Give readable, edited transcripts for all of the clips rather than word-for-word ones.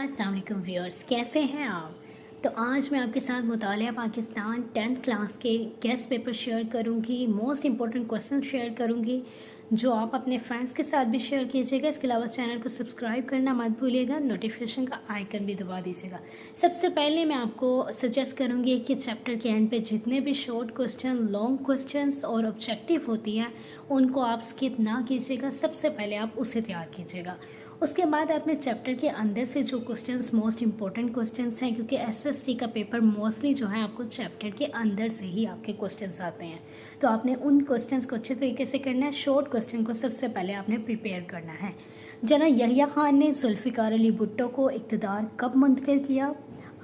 अस्सलाम वालेकुम व्यूअर्स, कैसे हैं आप। तो आज मैं आपके साथ मुतालिया पाकिस्तान 10th क्लास के गेस्ट पेपर शेयर करूंगी। मोस्ट इम्पोर्टेंट क्वेश्चन शेयर करूंगी जो आप अपने फ्रेंड्स के साथ भी शेयर कीजिएगा। इसके अलावा चैनल को सब्सक्राइब करना मत भूलिएगा, नोटिफिकेशन का आइकन भी दबा दीजिएगा। सबसे पहले मैं आपको सजेस्ट करूंगी कि चैप्टर के एंड पे जितने भी शॉर्ट क्वेश्चन, लॉन्ग क्वेश्चंस और ऑब्जेक्टिव होती हैं उनको आप स्किप ना कीजिएगा। सबसे पहले आप उसे तैयार कीजिएगा। उसके बाद अपने चैप्टर के अंदर से जो क्वेश्चंस मोस्ट इंपॉर्टेंट क्वेश्चंस हैं, क्योंकि एसएसटी का पेपर मोस्टली जो है आपको चैप्टर के अंदर से ही आपके क्वेश्चंस आते हैं, तो आपने उन क्वेश्चंस को अच्छे तरीके से करना है। शॉर्ट क्वेश्चन को सबसे पहले आपने प्रिपेयर करना है। जना यहिया खान ने जुल्फ़िकार अली भुट्टो को इक़्तिदार कब मुंतकिल किया?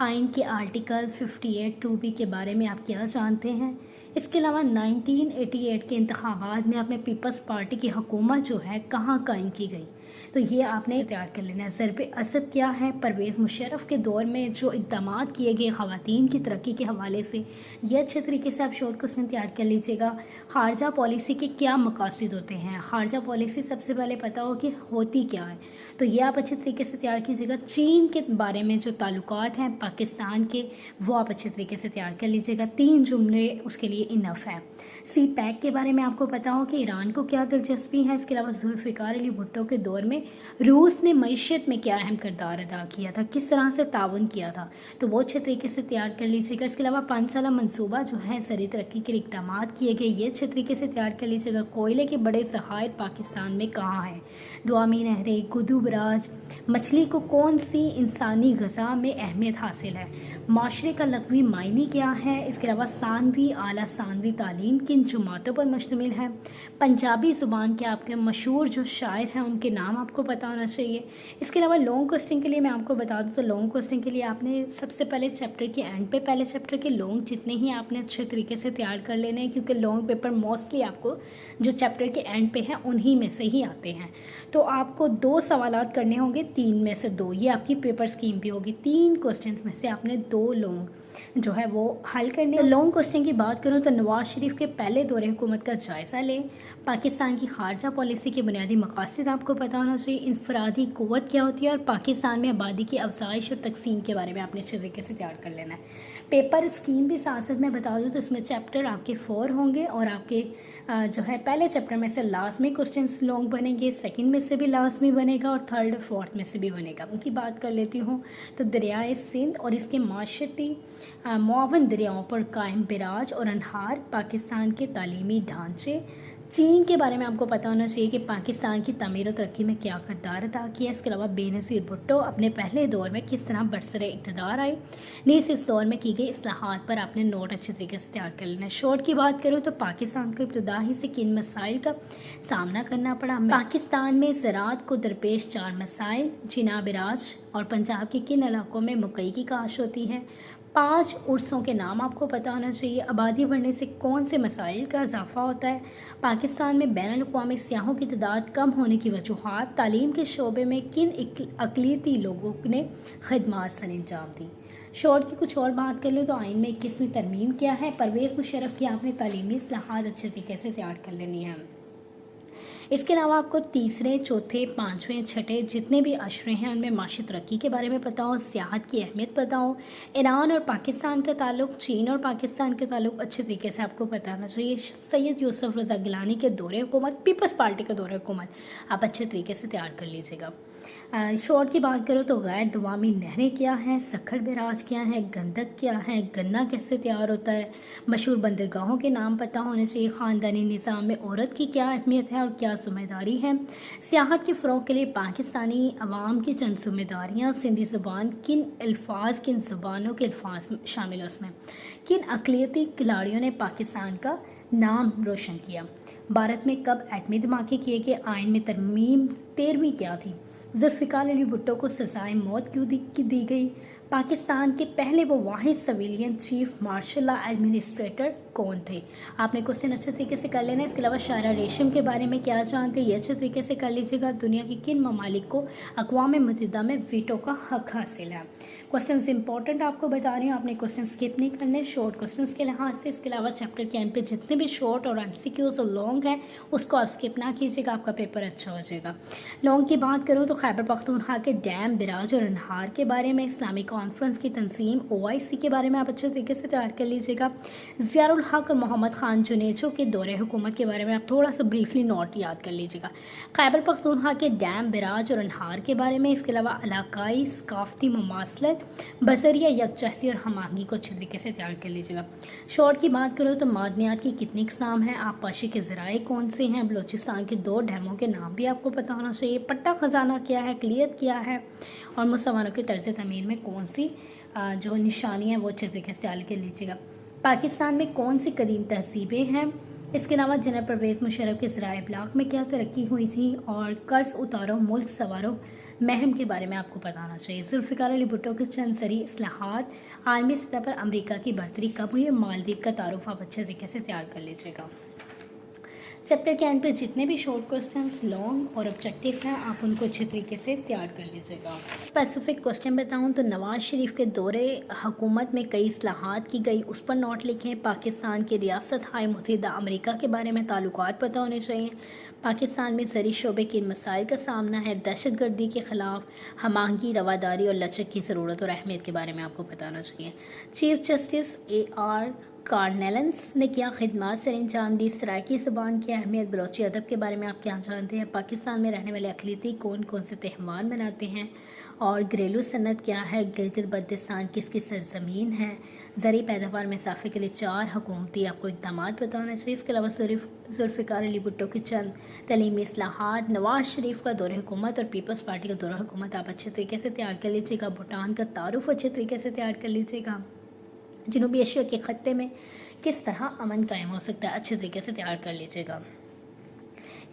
आइन के आर्टिकल 58 2B के बारे में आप क्या जानते हैं? इसके अलावा 1988 के इंतखाबात में अपने पीपल्स पार्टी की हुकूमत जो है कहाँ कायम की गई? तो ये आपने तैयार कर लेना है। ज़रब असद क्या है? परवेज़ मुशर्रफ के दौर में जो इक़दाम किए गए ख़वातीन की तरक्की के हवाले से, ये अच्छे तरीके से आप शॉर्ट क्वेश्चन तैयार कर लीजिएगा। खारजा पॉलिसी के क्या मकासद होते हैं? खारजा पॉलिसी सबसे पहले पता हो कि होती क्या है, तो ये आप अच्छे तरीके से तैयार कीजिएगा। चीन के बारे में जो ताल्लुकात हैं पाकिस्तान के, वो आप अच्छे तरीके से तैयार कर लीजिएगा। 3 जुमले उसके लिए इनफ है। सी पैक के बारे में आपको पता हो कि ईरान को क्या दिलचस्पी है। इसके अलावा जुल्फ़िकार अली भुट्टो के दौर में रूस ने मईशत में क्या अहम किरदार अदा किया था, किस तरह से ताउन किया था, तो वो अच्छे तरीके से तैयार कर लीजिएगा। इसके अलावा 5 साला मनसूबा जो है ज़रूरी तरक्की के इक़दाम किए गए, ये अच्छे तरीके से तैयार कर लीजिएगा। कोयले के बड़े ज़खायर पाकिस्तान में कहाँ हैं? दुआमी नहरें, गुदू बराज। मछली को कौन सी इंसानी ग़िज़ा में अहमियत हासिल है? माशरे का लग़वी मायने क्या है? इसके अलावा सानवी, आला सानवी तालीम किन जमातों पर मुश्तमिल है? पंजाबी ज़ुबान के आपके मशहूर जो शायर हैं उनके नाम आपको पता होना चाहिए। इसके अलावा लॉन्ग क्वेश्चन के लिए मैं आपको बता दूं तो लॉन्ग क्वेश्चन के लिए आपने सबसे पहले चैप्टर के एंड पे पहले चैप्टर के लॉन्ग जितने ही आपने अच्छे तरीके से तैयार कर लेने हैं, क्योंकि लॉन्ग पेपर मोस्टली आपको जो चैप्टर के एंड पे हैं उन्हीं में से ही आते हैं। तो आपको 2 सवालात करने होंगे, 3 में से 2, ये आपकी पेपर स्कीम भी होगी। 3 क्वेश्चन में से आपने 2 लॉन्ग जो है वो हल करने। लॉन्ग क्वेश्चन की बात करूं तो नवाज शरीफ के पहले दौरे हुकूमत का जायज़ा लें। पाकिस्तान की खारजा पॉलिसी के बुनियादी मकासद आपको पता होना चाहिए। इनफरादी क़ुव्वत क्या होती है और पाकिस्तान में आबादी की अफजाइश और तकसीम के बारे में आपने अच्छे तरीके से तैयार कर लेना है। पेपर स्कीम भी साथ साथ मैं बता दूँ तो इसमें चैप्टर आपके 4 होंगे और आपके जो है पहले चैप्टर में से लास्ट में क्वेश्चन लॉन्ग बनेंगे, सेकंड में से भी लास्ट में बनेगा और थर्ड फोर्थ में से भी बनेगा। उनकी बात कर लेती हूँ तो दरियाए सिंध और इसके माशरती मुआवन दरियाओं पर कायम बिराज और अनहार, पाकिस्तान के तालीमी ढांचे। चीन के बारे में आपको पता होना चाहिए कि पाकिस्तान की तमीर और तरक्की में क्या किरदार अदा किया। इसके अलावा बेनज़ीर भुट्टो अपने पहले दौर में किस तरह बरसरे इक़्तिदार आए। नीस इस दौर में की गई इस्लाहात पर आपने नोट अच्छे तरीके से तैयार कर लेना है। शॉर्ट की बात करूँ तो पाकिस्तान को इब्तदा ही से किन मसाइल का सामना करना पड़ा? पाकिस्तान में ज़राअत को दरपेश 4 मसाइल। जिनाब राज और पंजाब के किन इलाकों में मकई की काश होती है? 5 उर्सों के नाम आपको पता होना चाहिए। आबादी बढ़ने से कौन से मसाइल का इजाफा होता है? पाकिस्तान में बैनुल अक़वामी सियाहों की तादाद कम होने की वजूहात। तालीम के शोबे में किन अक़लियती लोगों ने खिदमात सर अंजाम दी? शॉर्ट की कुछ और बात कर लो तो आइन में 21वीं तरमीम क्या है? परवेज़ मुशर्रफ की आपने तालीमी इस्लाहात अच्छे तरीके से तैयार कर लेनी है। इसके अलावा आपको तीसरे, चौथे, 5वें, छठे जितने भी अशरे हैं उनमें माशी तरक्की के बारे में पता हो, सियाहत की अहमियत पता हो, ईरान और पाकिस्तान का ताल्लुक, चीन और पाकिस्तान के ताल्लुक अच्छे तरीके से आपको पता होना चाहिए। सैयद यूसुफ रज़ा गिलानी के दौरे हुकूमत, पीपल्स पार्टी के दौरे हुकूमत आप अच्छे तरीके से तैयार कर लीजिएगा। शॉर्ट की बात करो तो गैर दवामी नहरें क्या हैं? सखर बराज क्या है? गंदक क्या है? गन्ना कैसे तैयार होता है? मशहूर बंदरगाहों के नाम पता होने चाहिए। ख़ानदानी निज़ाम में औरत की क्या अहमियत है और क्या ज़िम्मेदारी है? सियाहत के फ़रोग़ के लिए पाकिस्तानी अवाम की चंद ज़िम्मेदारियाँ। सिंधी ज़ुबान किन अल्फाज, किन ज़ुबानों के अल्फाज शामिल है उसमें? किन अक़लियती खिलाड़ियों ने पाकिस्तान का नाम रोशन किया? भारत में कब एटमी धमाके किए गए? आइन में तरमीम 13वीं क्या थी? जुल्फ़िकार अली भुट्टो को सज़ाए मौत क्यों दी गई? पाकिस्तान के पहले वो वाहिद civilian chief martial law administrator कौन थे। आपने क्वेश्चन अच्छे तरीके से कर लेना है। इसके अलावा शायरा रेशम के बारे में क्या जानते हैं, ये अच्छे तरीके से कर लीजिएगा। दुनिया के किन ममालिक को अक़वाम मुत्तहिदा में वीटो का हक हासिल है। क्वेश्चंस इंपॉर्टेंट आपको बता रही हूँ, आपने क्वेश्चन स्किप नहीं करने शॉर्ट क्वेश्चंस के लिहाज से। इसके अलावा चैप्टर के एंड पे जितने भी शॉर्ट और एमसीक्यूज और लॉन्ग हैं उसको आप स्किप ना कीजिएगा, आपका पेपर अच्छा हो जाएगा। लॉन्ग की बात करूँ तो खैबर पख्तूनख्वा के डैम, बिराज और अनहार के बारे में, इस्लामिक कॉन्फ्रेंस की तंजीम OIC के बारे में आप अच्छे तरीके से तैयार कर लीजिएगा। ज़ियाउल हक और मोहम्मद खान जुनेजो के दौरे हुकूमत के बारे में आप थोड़ा सा ब्रीफली नोट याद कर लीजिएगा। खैबर पख्तूनख्वा के डैम, बिराज और अनहार के बारे में, इसके अलावा इलाकाई सकाफती मुमासलत, बसरिया यकजहती और हमाहंगी को अच्छे तरीके से तैयार कर लीजिएगा। शॉर्ट की बात करो तो मादनियात की कितनी इकसाम है, आबपाशी के ज़राए कौन से हैं, बलूचिस्तान के 2 डैमों के नाम भी आपको पता होना चाहिए, पट्टा खजाना क्या है, क्लियत क्या है, और मुसलमानों के तर्ज तमीर में कौन सी जो निशानियाँ वो अच्छे तरीके से तैयार कर लीजिएगा। पाकिस्तान में कौन सी कदीम तहजीबें हैं, इसके अलावा जनरल परवेज़ मुशर्रफ के ज़राए इब्लाग में क्या तरक्की हुई थी, और कर्ज उतारो मुल्क सवारो महम के बारे में आपको पता होना चाहिए। जुल्फ़िकार अली भुट्टो के चंद सरी इस्लाहात, आलमी सतह पर अमेरिका की बढ़तरी कब हुई, मालदीव का तारुफ आप अच्छे तरीके से तैयार कर लीजिएगा। चैप्टर के एंड पे जितने भी शॉर्ट क्वेश्चंस लॉन्ग और ऑब्जेक्टिव हैं आप उनको अच्छे तरीके से तैयार कर लीजिएगा। स्पेसिफिक क्वेश्चन बताऊं तो नवाज शरीफ के दौरे हुकूमत में कई इस्लाहात की गई, उस पर नोट लिखें। पाकिस्तान की रियासत हाय मुत्तहिदा अमेरिका के बारे में ताल्लुकात पता होने चाहिए। पाकिस्तान में ज़री शोबे के मसाइल का सामना है, दहशतगर्दी के ख़िलाफ़ हमाहंगी, रवादारी और लचक की ज़रूरत और अहमियत के बारे में आपको पता होना चाहिए। चीफ जस्टिस AR कार्नेलेंस ने क्या खिदमात सर अंजाम दी, सराइकी ज़बान की अहमियत, बलोची अदब के बारे में आप क्या जानते हैं, पाकिस्तान में रहने वाले अक़लियती कौन कौन से त्यौहार मनाते हैं, और घरेलू सनत क्या है, गिलगित बल्तिस्तान किसकी सरजमीन है, ज़री पैदावार में इजाफे के लिए 4 हुकूमती आपको इक़दाम पता होना चाहिए। इसके अलावा जुल्फ़िकार अली भुट्टो के चंद तलीमी इस्लाहात, नवाज शरीफ का दौरे हुकूमत और पीपल्स पार्टी का दौरा हुकूमत आप अच्छे तरीके से तैयार कर लीजिएगा। भूटान का तारुफ अच्छे तरीके से तैयार कर लीजिएगा। जनूबी एशिया के खत्ते में किस तरह अमन कायम हो सकता है अच्छे तरीके से तैयार कर लीजिएगा।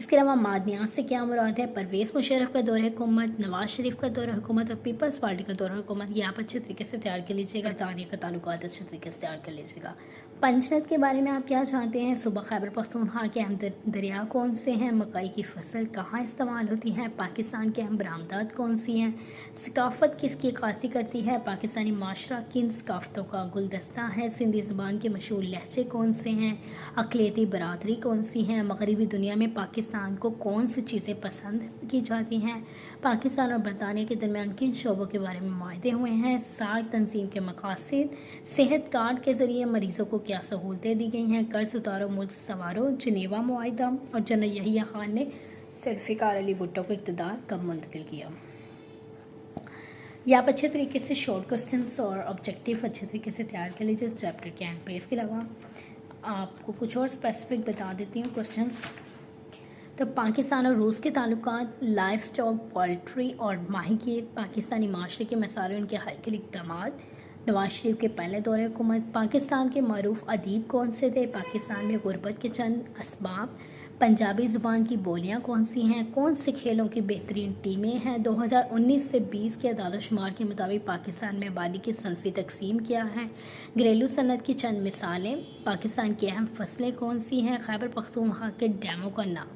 इसके अलावा मादनियात से क्या मुराद है, परवेज़ मुशर्रफ का दौरा हुकूमत, नवाज शरीफ का दौरा हुकूमत और पीपल्स पार्टी का दौरा हुकूमत, ये आप अच्छे तरीके से तैयार कर लीजिएगा। तारीख का ताल्लुकात अच्छे तरीके से तैयार कर लीजिएगा। पंचनद के बारे में आप क्या जानते हैं, सुबह खैबर पख्तूनख्वा के अहम दरिया कौन से हैं, मकई की फसल कहाँ इस्तेमाल होती है, पाकिस्तान के अहम बरामदात कौन सी हैं, सकाफ़त किसकी अक्कासी करती है, पाकिस्तानी माशरा किन सकाफ़तों का गुलदस्ता है, सिंधी ज़बान के मशहूर लहजे कौन से हैं, अक़लियती बरादरी कौन सी हैं, मगरबी दुनिया में पाकिस्तान को कौन सी चीज़ें पसंद की जाती हैं, पाकिस्तान और बरतानिया के दरमियान किन शोबों के बारे में माहदे हुए हैं, सार्क तंजीम के मकासद, सेहत कार्ड के ज़रिए मरीज़ों को क्या सहूलतें दी गई हैं, कर्ज उतारो मुल्क सवारो, जनेवा मुआहिदा, और जनरल यहिया खान ने जुल्फ़िकार अली भुट्टो को इक़्तिदार कब मुंतकिल किया। ये आप अच्छे तरीके से शॉर्ट क्वेश्चंस और ऑब्जेक्टिव अच्छे तरीके से तैयार कर लीजिए चैप्टर के एंड पे। इसके अलावा आपको कुछ और स्पेसिफिक बता देती हूँ क्वेश्चंस। तो पाकिस्तान और रूस के ताल्लुकात, लाइफ स्टॉक, पोल्ट्री और माहीगीर, पाकिस्तानी माशरे के मसाले उनके हल के इक़दाम, नवाज शरीफ के पहले दौरे हुकूमत, पाकिस्तान के मरूफ अदीब कौन से थे, पाकिस्तान में गुर्बत के चंद असबाब, पंजाबी ज़ुबान की बोलियां कौन सी हैं, कौन से खेलों की बेहतरीन टीमें हैं, 2019 से 20 के अदालत शुमार के मुताबिक पाकिस्तान में आबादी की सनफ़ी तकसीम क्या है, घरेलू सनत की चंद मिसालें, पाकिस्तान की अहम फसलें कौन सी हैं, खैबर पख्तूनख्वा के डैमों का नाम।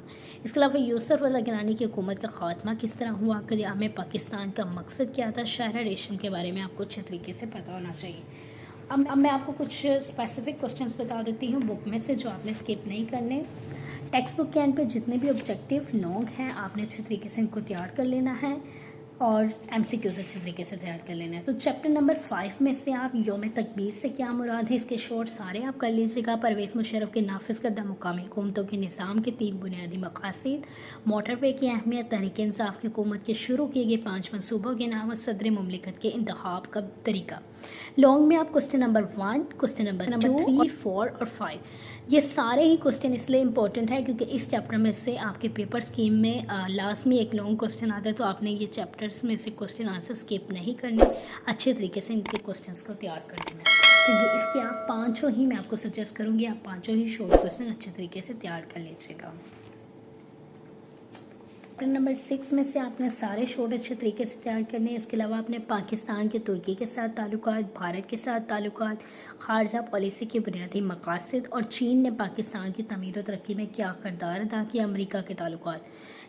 इसके अलावा यूसुफ रज़ा गिलानी की हुकूमत का खात्मा किस तरह हुआ, क़याम पाकिस्तान का मकसद क्या था, शायरा रेशम के बारे में आपको अच्छे तरीके से पता होना चाहिए। अब मैं आपको कुछ स्पेसिफिक क्वेश्चंस बता देती हूँ बुक में से जो आपने स्किप नहीं करने। टेक्स्ट बुक के एंड पे जितने भी ऑब्जेक्टिव लॉन्ग हैं आपने अच्छे तरीके से इनको तैयार कर लेना है और MCQs अच्छे तरीके से तैयार कर लेना है। तो चैप्टर नंबर 5 में से आप यौम तकबीर से क्या मुराद है, इसके शॉर्ट सारे आप कर लीजिएगा। परवेज़ मुशर्रफ के नाफिज करदा मुकामी हुकूमतों के निज़ाम के 3 बुनियादी मकासद, मोटरवे की अहमियत, तहरीक इंसाफ की हुकूमत के शुरू किए गए 5 मनसूबों के नाम और सदर मुमलिकत के इंतखाब का तरीका। लॉन्ग में आप क्वेश्चन नंबर 1, क्वेश्चन नंबर 2, 3, 4 और 5 ये सारे ही क्वेश्चन इसलिए इंपॉर्टेंट है क्योंकि इस चैप्टर में से आपके पेपर स्कीम में लास्ट में एक लॉन्ग क्वेश्चन आता है, तो आपने ये चैप्टर्स में से क्वेश्चन आंसर स्किप नहीं करने, अच्छे तरीके से इनके क्वेश्चंस को तैयार कर लेना है। तो ये इसके आप 5 ही मैं आपको सजेस्ट करूँगी, आप 5 ही शॉर्ट क्वेश्चन अच्छे तरीके से तैयार कर लीजिएगा। चैप्टर नंबर 6 में से आपने सारे शॉर्ट अच्छे तरीके से तैयार करने हैं। इसके अलावा आपने पाकिस्तान के तुर्की के साथ ताल्लुकात, भारत के साथ ताल्लुकात, खारजा पॉलिसी के बुनियादी मकासद और चीन ने पाकिस्तान की तमीर और तरक्की में क्या किरदार अदा किया, अमेरिका के ताल्लुकात,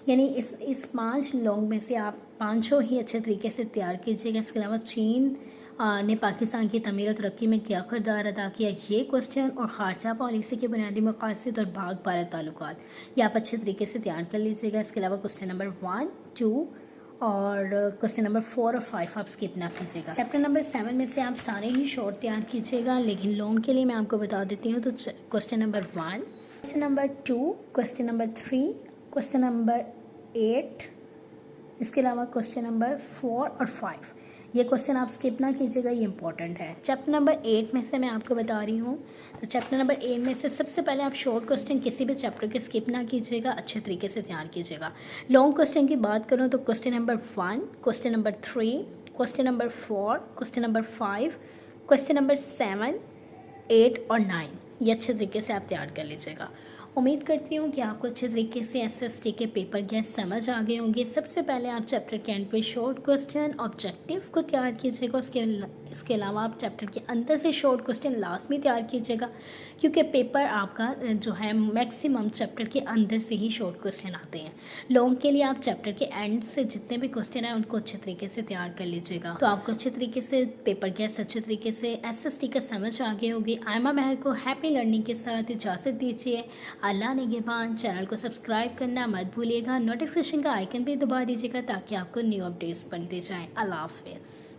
यानी इस 5 लॉन्ग में से आप 5 ही अच्छे तरीके से तैयार कीजिएगा। इसके अलावा चीन ने पाकिस्तान की तमीर और तरक्की में क्या किरदार अदा किया, ये क्वेश्चन, और खारजा पॉलिसी के बुनियादी मकासद और भाग भारत ताल्लुकात, ये आप अच्छे तरीके से तैयार कर लीजिएगा। इसके अलावा क्वेश्चन नंबर 1, 2 और क्वेश्चन नंबर 4 और 5 आप स्किप ना कीजिएगा। चैप्टर नंबर 7 में से आप सारे ही शॉर्ट तैयार कीजिएगा, लेकिन लॉन्ग के लिए मैं आपको बता देती हूँ। तो question number 1, question number 2, question number 3, question number 8, इसके अलावा क्वेश्चन नंबर 4 और 5, ये क्वेश्चन आप स्किप ना कीजिएगा, ये इंपॉर्टेंट है। चैप्टर नंबर 8 में से मैं आपको बता रही हूँ, तो चैप्टर नंबर 8 में से सबसे पहले आप शॉर्ट क्वेश्चन किसी भी चैप्टर के स्किप ना कीजिएगा, अच्छे तरीके से तैयार कीजिएगा। लॉन्ग क्वेश्चन की बात करूँ तो question number 1, question number 3, question number 4, question number 5, question number 7, 8 और 9, ये अच्छे तरीके से आप तैयार कर लीजिएगा। उम्मीद करती हूँ कि आपको अच्छे तरीके से एसएसटी के पेपर गैस समझ आ गए होंगे। सबसे पहले आप चैप्टर के एंड पे शॉर्ट क्वेश्चन ऑब्जेक्टिव को तैयार कीजिएगा, इसके अलावा आप चैप्टर के अंदर से शॉर्ट क्वेश्चन लास्ट में तैयार कीजिएगा, क्योंकि पेपर आपका जो है मैक्सिमम चैप्टर के अंदर से ही शॉर्ट क्वेश्चन आते हैं। लॉन्ग के लिए आप चैप्टर के एंड से जितने भी क्वेश्चन हैं उनको अच्छे तरीके से तैयार कर लीजिएगा। तो आपको अच्छे तरीके से पेपर गैस अच्छे तरीके से एसएसटी का समझ आ गए होगी। आयमा महर को हैप्पी लर्निंग के साथ इजाज़त दीजिए। अल्लाह निगहबान। चैनल को सब्सक्राइब करना मत भूलिएगा, नोटिफिकेशन का आइकन भी दबा दीजिएगा ताकि आपको न्यू अपडेट्स मिलते जाएं। अल्लाह हाफिज़।